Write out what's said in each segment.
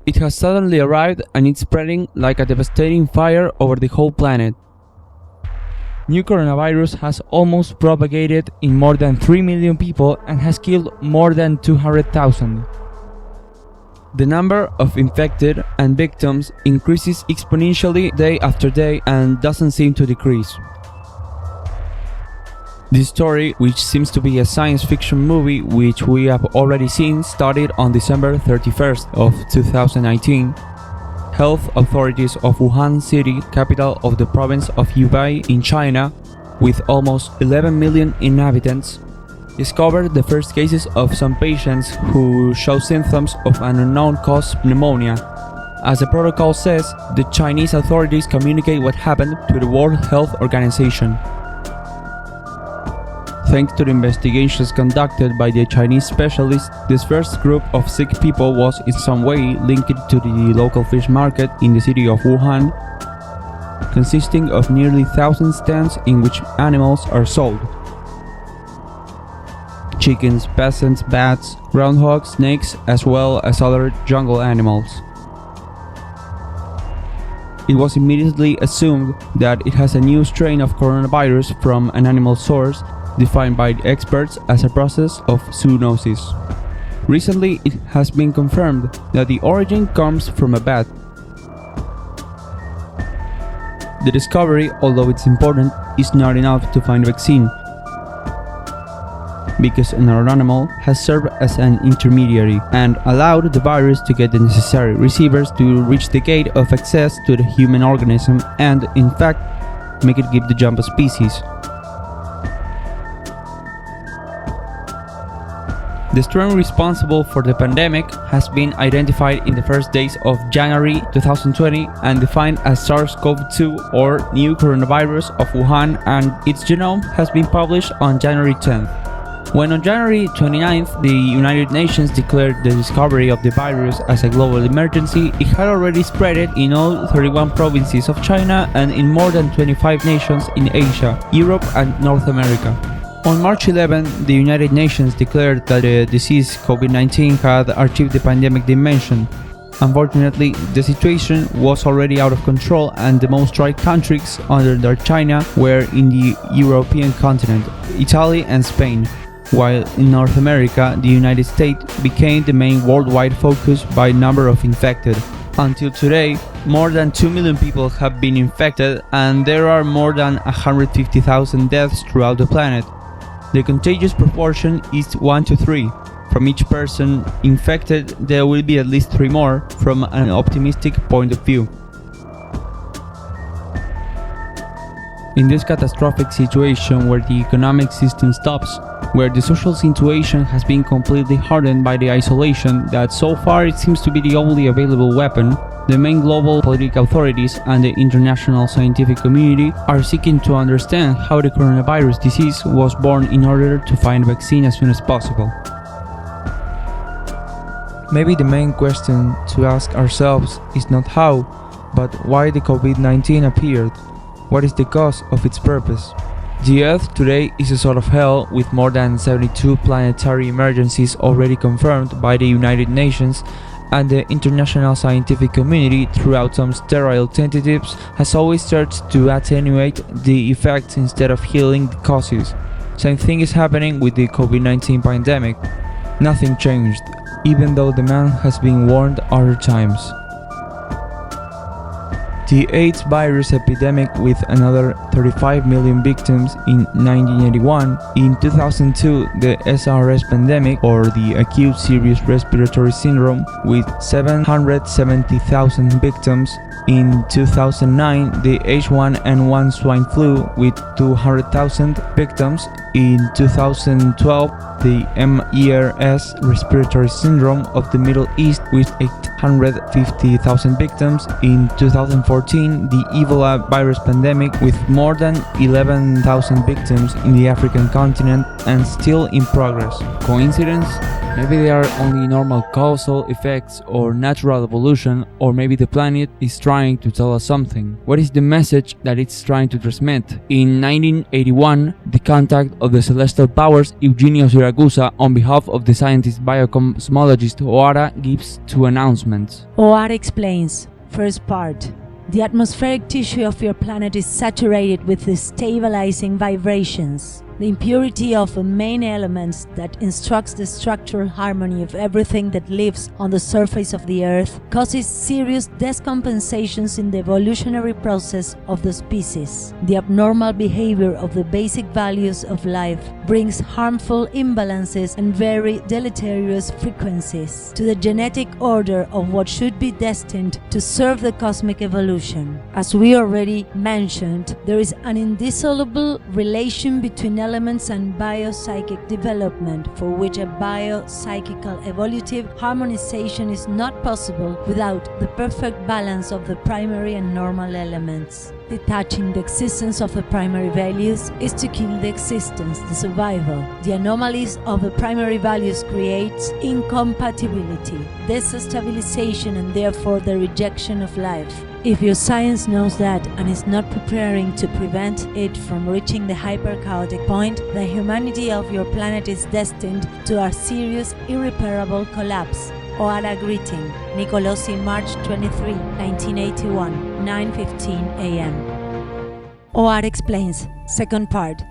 It has suddenly arrived and it's spreading like a devastating fire over the whole planet. New coronavirus has almost propagated in more than 3 million people and has killed more than 200,000. The number of infected and victims increases exponentially day after day and doesn't seem to decrease. This story, which seems to be a science fiction movie which we have already seen, started on December 31st of 2019. Health authorities of Wuhan city, capital of the province of Hubei in China, with almost 11 million inhabitants, discovered the first cases of some patients who show symptoms of an unknown cause pneumonia. As the protocol says, the Chinese authorities communicate what happened to the World Health Organization. Thanks to the investigations conducted by the Chinese specialists, this first group of sick people was in some way linked to the local fish market in the city of Wuhan, consisting of nearly 1,000 stands in which animals are sold. Chickens, pheasants, bats, groundhogs, snakes, as well as other jungle animals. It was immediately assumed that it has a new strain of coronavirus from an animal source, defined by the experts as a process of zoonosis. Recently, it has been confirmed that the origin comes from a bat. The discovery, although it's important, is not enough to find a vaccine, because another animal has served as an intermediary and allowed the virus to get the necessary receivers to reach the gate of access to the human organism and, in fact, make it give the jump of species. The strain responsible for the pandemic has been identified in the first days of January 2020 and defined as SARS-CoV-2 or new coronavirus of Wuhan, and its genome has been published on January 10th. When on January 29th the United Nations declared the discovery of the virus as a global emergency, it had already spread it in all 31 provinces of China and in more than 25 nations in Asia, Europe and North America. On March 11, the United Nations declared that the disease COVID-19 had achieved the pandemic dimension. Unfortunately, the situation was already out of control and the most tried countries under China were in the European continent, Italy and Spain, while in North America, the United States became the main worldwide focus by number of infected. Until today, more than 2 million people have been infected and there are more than 150,000 deaths throughout the planet. The contagious proportion is 1 to 3. From each person infected, there will be at least 3 more from an optimistic point of view. In this catastrophic situation where the economic system stops, where the social situation has been completely hardened by the isolation that so far it seems to be the only available weapon, the main global political authorities and the international scientific community are seeking to understand how the coronavirus disease was born in order to find a vaccine as soon as possible. Maybe the main question to ask ourselves is not how, but why the COVID-19 appeared. What is the cause of its purpose? The Earth today is a sort of hell with more than 72 planetary emergencies already confirmed by the United Nations, and the international scientific community, throughout some sterile tentatives, has always searched to attenuate the effects instead of healing the causes. Same thing is happening with the COVID-19 pandemic. Nothing changed, even though the man has been warned other times. The AIDS virus epidemic with another 35 million victims in 1981, in 2002 the SRS pandemic or the acute serious respiratory syndrome with 770,000 victims, in 2009 the H1N1 swine flu with 200,000 victims, in 2012 the MERS respiratory syndrome of the Middle East with 850,000 victims, in 2014 the Ebola virus pandemic with more than 11,000 victims in the African continent and still in progress. Coincidence? Maybe they are only normal causal effects or natural evolution, or maybe the planet is trying to tell us something. What is the message that it's trying to transmit? In 1981, the contact of the Celestial Powers Eugenio Siragusa on behalf of the scientist biocosmologist O'Hara gives two announcements. O'Hara explains. First part. The atmospheric tissue of your planet is saturated with destabilizing vibrations. The impurity of the main elements that instructs the structural harmony of everything that lives on the surface of the Earth causes serious decompensations in the evolutionary process of the species. The abnormal behavior of the basic values of life brings harmful imbalances and very deleterious frequencies to the genetic order of what should be destined to serve the cosmic evolution. As we already mentioned, there is an indissoluble relation between elements and biopsychic development, for which a biopsychical evolutive harmonization is not possible without the perfect balance of the primary and normal elements. Detaching the existence of the primary values is to kill the existence, the survival. The anomalies of the primary values creates incompatibility, destabilization, and therefore the rejection of life. If your science knows that and is not preparing to prevent it from reaching the hyper-chaotic point, the humanity of your planet is destined to a serious, irreparable collapse. O'Hara greeting. Nicolosi, March 23, 1981, 9:15 a.m. O'Hara explains. Second part.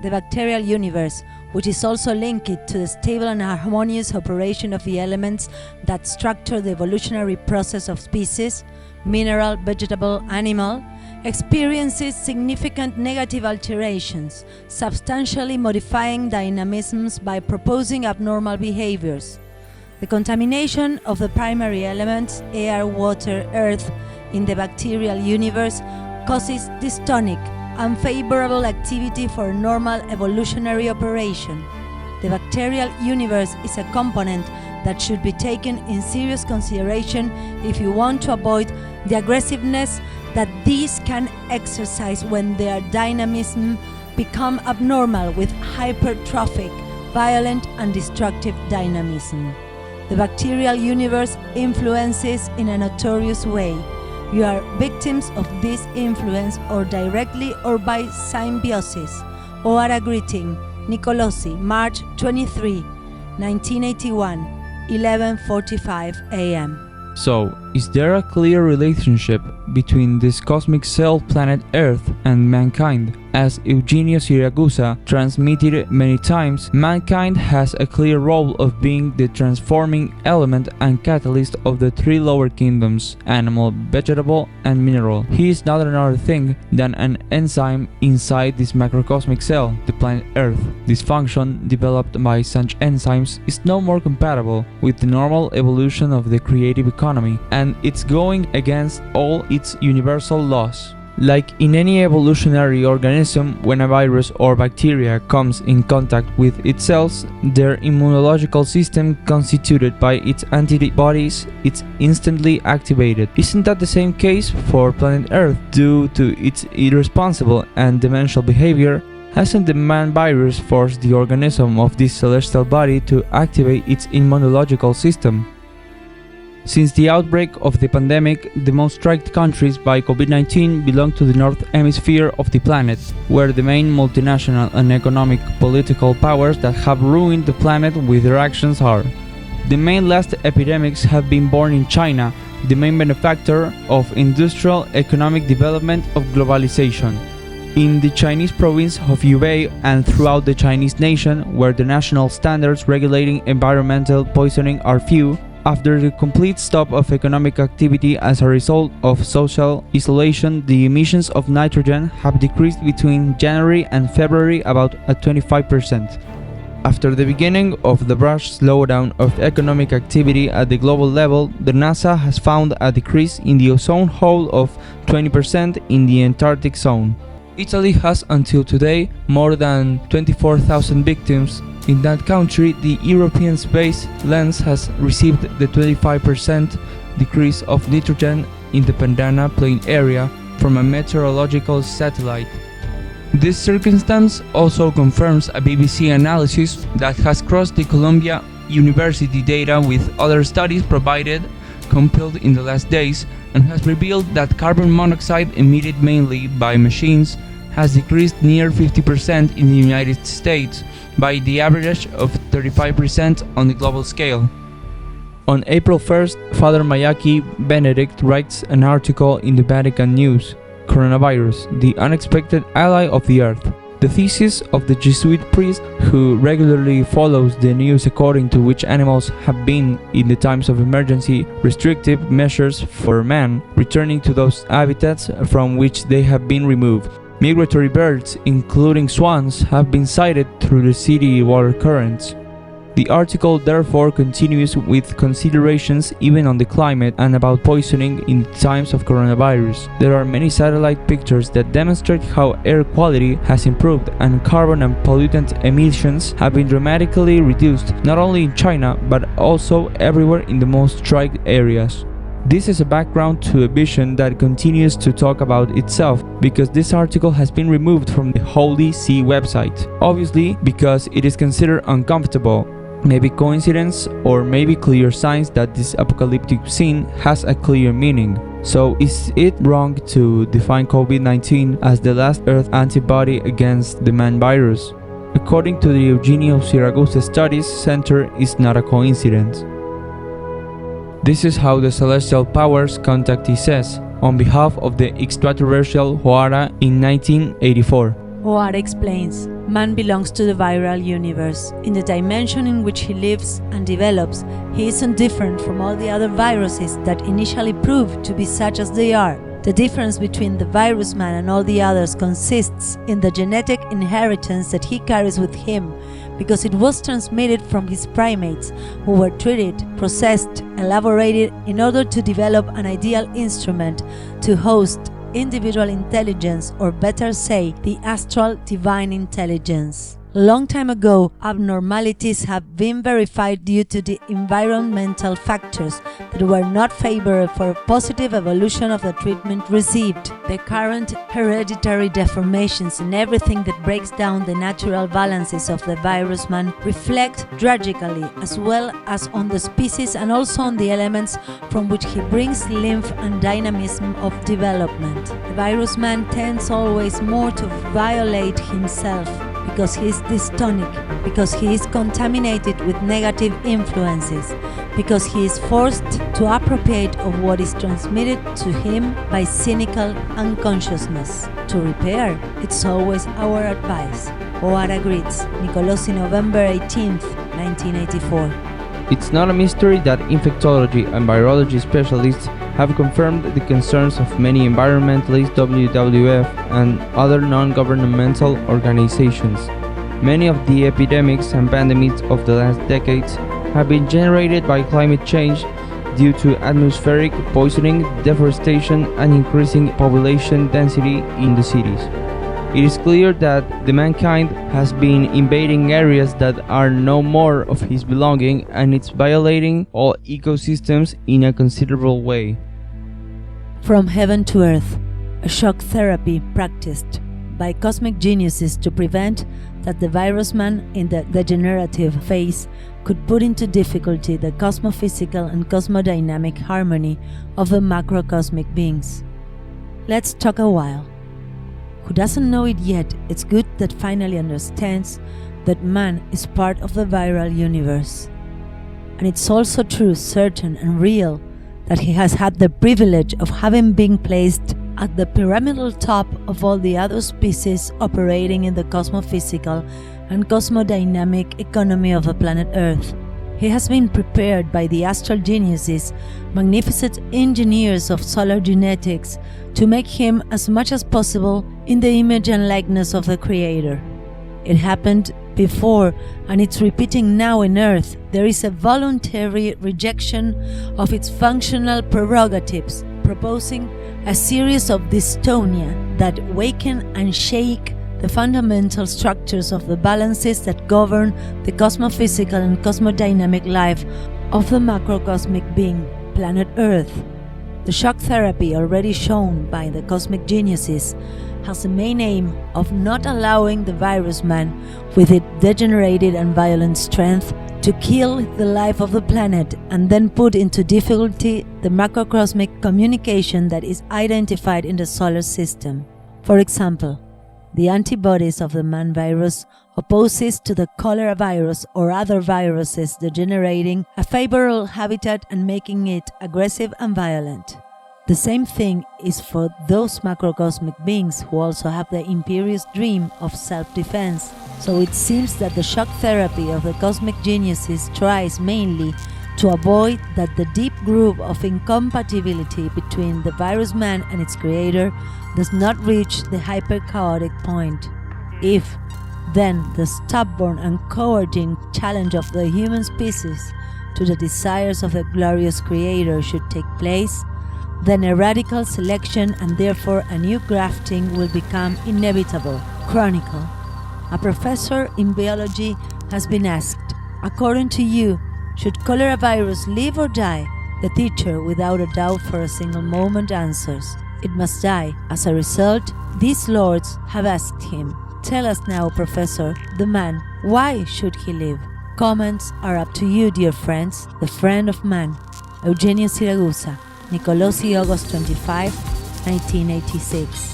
The bacterial universe, which is also linked to the stable and harmonious operation of the elements that structure the evolutionary process of species, mineral, vegetable, animal, experiences significant negative alterations, substantially modifying dynamisms by proposing abnormal behaviors. The contamination of the primary elements, air, water, earth, in the bacterial universe causes dystonic, unfavorable activity for normal evolutionary operation. The bacterial universe is a component that should be taken in serious consideration if you want to avoid the aggressiveness that these can exercise when their dynamism become abnormal with hypertrophic, violent and destructive dynamism. The bacterial universe influences in a notorious way. You are victims of this influence or directly or by symbiosis. O'Hara greeting. Nicolosi, March 23, 1981, 11:45 a.m. So, is there a clear relationship between this cosmic cell planet Earth and mankind? As Eugenio Siragusa transmitted many times, mankind has a clear role of being the transforming element and catalyst of the three lower kingdoms, animal, vegetable, and mineral. He is not another thing than an enzyme inside this macrocosmic cell, the planet Earth. This function, developed by such enzymes, is no more compatible with the normal evolution of the creative economy, and it's going against all its universal laws. Like in any evolutionary organism, when a virus or bacteria comes in contact with its cells, their immunological system, constituted by its antibodies, is instantly activated. Isn't that the same case for planet Earth? Due to its irresponsible and dementia behavior, hasn't the man virus forced the organism of this celestial body to activate its immunological system? Since the outbreak of the pandemic, the most struck countries by COVID-19 belong to the North Hemisphere of the planet, where the main multinational and economic political powers that have ruined the planet with their actions are. The main last epidemics have been born in China, the main benefactor of industrial economic development of globalization. In the Chinese province of Hubei and throughout the Chinese nation, where the national standards regulating environmental poisoning are few, after the complete stop of economic activity as a result of social isolation, the emissions of nitrogen have decreased between January and February about at 25%. After the beginning of the brush slowdown of economic activity at the global level, the NASA has found a decrease in the ozone hole of 20% in the Antarctic zone. Italy has until today more than 24,000 victims. In that country, the European Space Lens has received the 25% decrease of nitrogen in the Pandana Plain area from a meteorological satellite. This circumstance also confirms a BBC analysis that has crossed the Columbia university data with other studies compiled in the last days, and has revealed that carbon monoxide emitted mainly by machines has decreased near 50% in the United States, by the average of 35% on the global scale. On April 1st, Father Mayaki Benedict writes an article in the Vatican News, Coronavirus, the unexpected ally of the Earth. The thesis of the Jesuit priest who regularly follows the news according to which animals have been, in the times of emergency, restrictive measures for man, returning to those habitats from which they have been removed. Migratory birds, including swans, have been sighted through the city water currents. The article therefore continues with considerations even on the climate and about poisoning in times of coronavirus. There are many satellite pictures that demonstrate how air quality has improved and carbon and pollutant emissions have been dramatically reduced, not only in China but also everywhere in the most striked areas. This is a background to a vision that continues to talk about itself, because this article has been removed from the Holy See website. Obviously, because it is considered uncomfortable. Maybe coincidence, or maybe clear signs that this apocalyptic scene has a clear meaning. So is it wrong to define COVID-19 as the last Earth antibody against the man virus? According to the Eugenio Siragusa Studies Center, it's not a coincidence. This is how the Celestial Powers contactee says, on behalf of the extraterrestrial Hoara in 1984. Hoara explains, man belongs to the viral universe. In the dimension in which he lives and develops, he isn't different from all the other viruses that initially proved to be such as they are. The difference between the virus man and all the others consists in the genetic inheritance that he carries with him, because it was transmitted from his primates, who were treated, processed, elaborated in order to develop an ideal instrument to host individual intelligence, or better say, the astral divine intelligence. Long time ago, abnormalities have been verified due to the environmental factors that were not favorable for positive evolution of the treatment received. The current hereditary deformations and everything that breaks down the natural balances of the virus man reflect tragically, as well as on the species and also on the elements from which he brings lymph and dynamism of development. The virus man tends always more to violate himself, because he is dystonic, because he is contaminated with negative influences, because he is forced to appropriate of what is transmitted to him by cynical unconsciousness. To repair, it's always our advice. Hoara greets, Nicolosi, November 18th, 1984. It's not a mystery that infectology and virology specialists have confirmed the concerns of many environmentalists, WWF, and other non-governmental organizations. Many of the epidemics and pandemics of the last decades have been generated by climate change due to atmospheric poisoning, deforestation, and increasing population density in the cities. It is clear that the mankind has been invading areas that are no more of his belonging, and it's violating all ecosystems in a considerable way. From heaven to earth, a shock therapy practiced by cosmic geniuses to prevent that the virus man in the degenerative phase could put into difficulty the cosmophysical and cosmodynamic harmony of the macrocosmic beings. Let's talk a while. Who doesn't know it yet, it's good that finally understands that man is part of the viral universe. And it's also true, certain, and real that he has had the privilege of having been placed at the pyramidal top of all the other species operating in the cosmophysical and cosmodynamic economy of the planet Earth. He has been prepared by the astral geniuses, magnificent engineers of solar genetics, to make him as much as possible in the image and likeness of the Creator. It happened before, and it's repeating now in Earth. There is a voluntary rejection of its functional prerogatives, proposing a series of dystonia that waken and shake the fundamental structures of the balances that govern the cosmophysical and cosmodynamic life of the macrocosmic being, planet Earth. The shock therapy already shown by the cosmic geniuses has the main aim of not allowing the virus man, with its degenerated and violent strength, to kill the life of the planet and then put into difficulty the macrocosmic communication that is identified in the solar system. For example, the antibodies of the man virus opposes to the cholera virus or other viruses, degenerating a favorable habitat and making it aggressive and violent. The same thing is for those macrocosmic beings who also have the imperious dream of self-defense. So it seems that the shock therapy of the cosmic geniuses tries mainly to avoid that the deep groove of incompatibility between the virus man and its creator does not reach the hyper-chaotic point. If, then, the stubborn and cowardly challenge of the human species to the desires of the glorious creator should take place, then a radical selection and therefore a new grafting will become inevitable. Chronicle. A professor in biology has been asked, according to you, should cholera virus live or die? The teacher, without a doubt for a single moment, answers, it must die. As a result, these lords have asked him, tell us now, Professor, the man, why should he live? Comments are up to you, dear friends. The friend of man, Eugenio Siragusa, Nicolosi, August 25, 1986.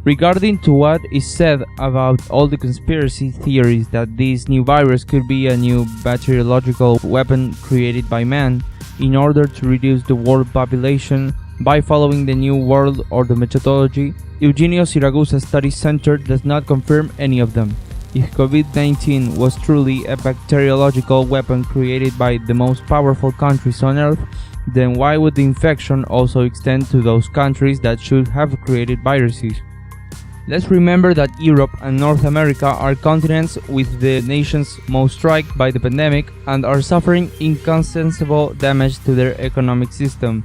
Regarding to what is said about all the conspiracy theories that this new virus could be a new bacteriological weapon created by man in order to reduce the world population by following the New World Order methodology, Eugenio Siragusa Studies Center does not confirm any of them. If COVID-19 was truly a bacteriological weapon created by the most powerful countries on Earth, then why would the infection also extend to those countries that should have created viruses? Let's remember that Europe and North America are continents with the nations most struck by the pandemic and are suffering inconceivable damage to their economic system.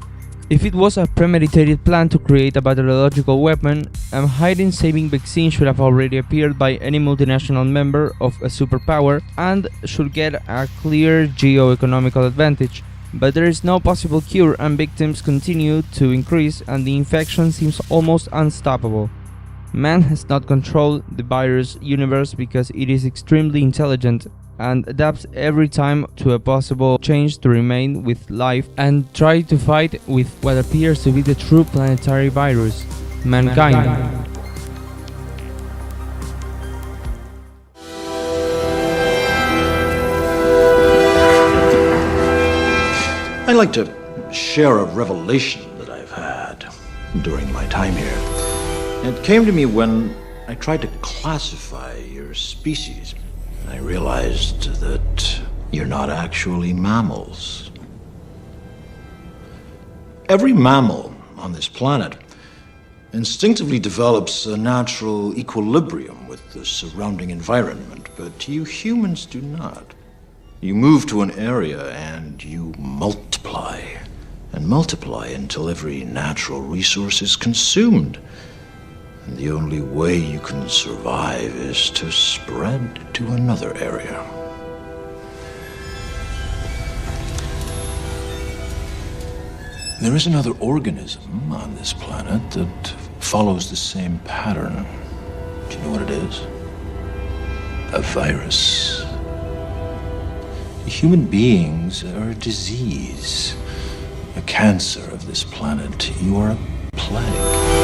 If it was a premeditated plan to create a bacteriological weapon, a hiding-saving vaccine should have already appeared by any multinational member of a superpower and should get a clear geo-economical advantage. But there is no possible cure and victims continue to increase and the infection seems almost unstoppable. Man has not controlled the virus universe because it is extremely intelligent and adapts every time to a possible change to remain with life and try to fight with what appears to be the true planetary virus, mankind. I'd like to share a revelation that I've had during my time here. It came to me when I tried to classify your species. I realized that you're not actually mammals. Every mammal on this planet instinctively develops a natural equilibrium with the surrounding environment, but you humans do not. You move to an area and you multiply and multiply until every natural resource is consumed. And the only way you can survive is to spread to another area. There is another organism on this planet that follows the same pattern. Do you know what it is? A virus. Human beings are a disease, a cancer of this planet. You are a plague.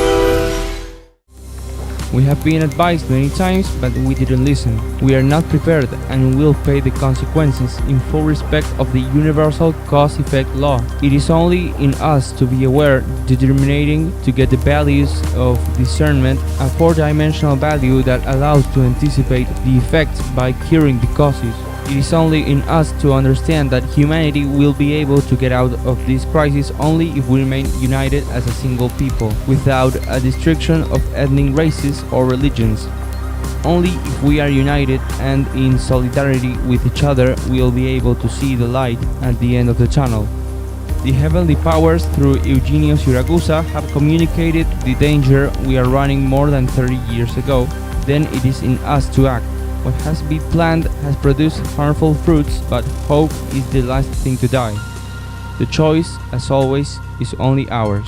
We have been advised many times, but we didn't listen. We are not prepared and will pay the consequences in full respect of the universal cause-effect law. It is only in us to be aware, determining to get the values of discernment, a four-dimensional value that allows to anticipate the effects by curing the causes. It is only in us to understand that humanity will be able to get out of this crisis only if we remain united as a single people, without a destruction of ethnic races or religions. Only if we are united and in solidarity with each other will be able to see the light at the end of the tunnel. The heavenly powers through Eugenio Siragusa have communicated the danger we are running more than 30 years ago. Then it is in us to act. What has been planned has produced harmful fruits, but hope is the last thing to die. The choice, as always, is only ours.